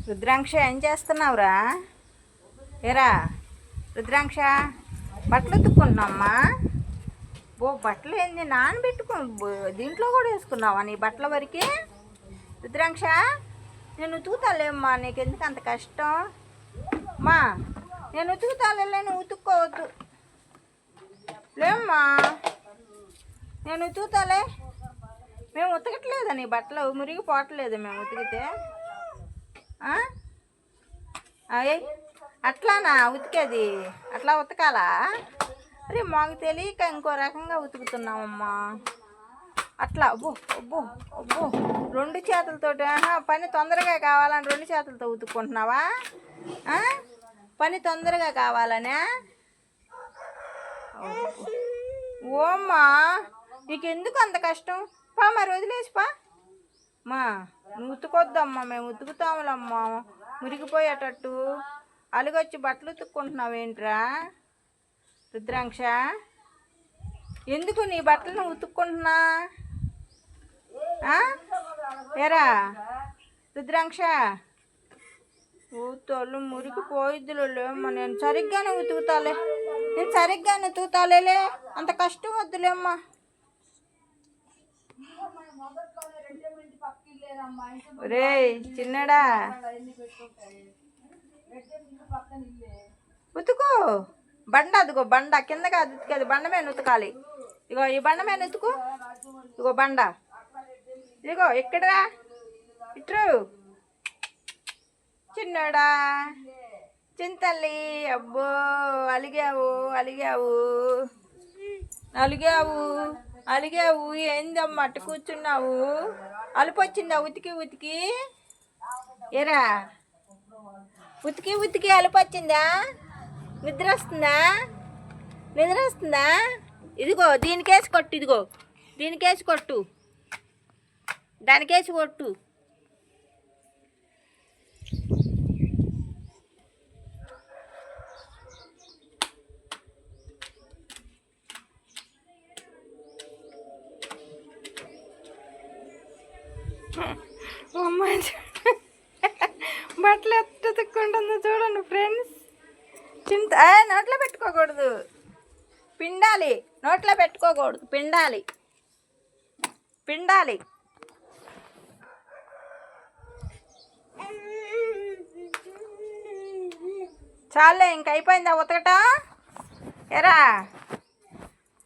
రుద్రాంక్ష ఏం చేస్తున్నావురా? ఏరా రుద్రాంక్ష, బట్టలు ఉతుక్కుంటున్నామ్మా. బట్టలు ఏంది నానబెట్టుకో, దీంట్లో కూడా వేసుకున్నావా నీ బట్టల వరకు? రుద్రాంక్ష, నేను ఉతుకుతాలేమ్మా, నీకెందుకు అంత కష్టం? మా నేను ఉతుకుతాలే, నువ్వు ఉతుక్కోవద్దు లేమ్మా. నేను ఉతుకుతాలే. మేము ఉతకట్లేదా నీ బట్టలు? మురిగిపోవట్లేదు మేము ఉతికితే? అయ్యి అట్లానా ఉతికేది? అట్లా ఉతకాలా? అరే మాకు తెలియక ఇంకో రకంగా ఉతుకుతున్నామమ్మా. అట్లా అబ్బో అబ్బో అబ్బో, రెండు చేతులతోటి పని తొందరగా కావాలని రెండు చేతులతో ఉతుక్కుంటున్నావా? పని తొందరగా కావాలనే? ఓమ్మా, నీకెందుకు అంత కష్టం? పా మరి వదిలేసిపా. మా నువ్వు ఉతుకొద్దమ్మా, మేము ఉతుకుతాములమ్మా. మురిగిపోయేటట్టు అలిగొచ్చి బట్టలు ఉతుక్కుంటున్నావేంట్రా రుద్రాంక్ష? ఎందుకు నీ బట్టలను ఉతుక్కుంటున్నా? ఏరా రుద్రాంక్ష, తోళ్ళు మురిగిపోయిద్దులు లేమ్మా. నేను సరిగ్గానే ఉతుకుతాలే, అంత కష్టం వద్దులేమ్మా. రే చిన్నడా, ఉతుకు బండ. అదిగో బండ కింద కాదు ఉతికేది, బండ మీద ఉతకాలి. ఇగో ఈ బండ మీద ఉతుకు. ఇగో బండ, ఇదిగో ఇక్కడరా, ఇట్రు చిన్నడా, చింతల్లి. అబ్బో అలిగావు ఏందమ్మా అట్టు కూర్చున్నావు? అలుపు వచ్చిందా ఉతికి? ఏరా ఉతికి అలుపు వచ్చిందా? నిద్ర వస్తుందా? ఇదిగో దీనికేసి కొట్టు, దానికేసి కొట్టు. బట్టలు ఎట్లా ఉతుక్కుంటుందో చూడండి ఫ్రెండ్స్. నోట్లో పెట్టుకోకూడదు, పిండాలి. నోట్లో పెట్టుకోకూడదు, పిండాలి. చాలే, ఇంక అయిపోయిందా ఉతకటం? ఎరా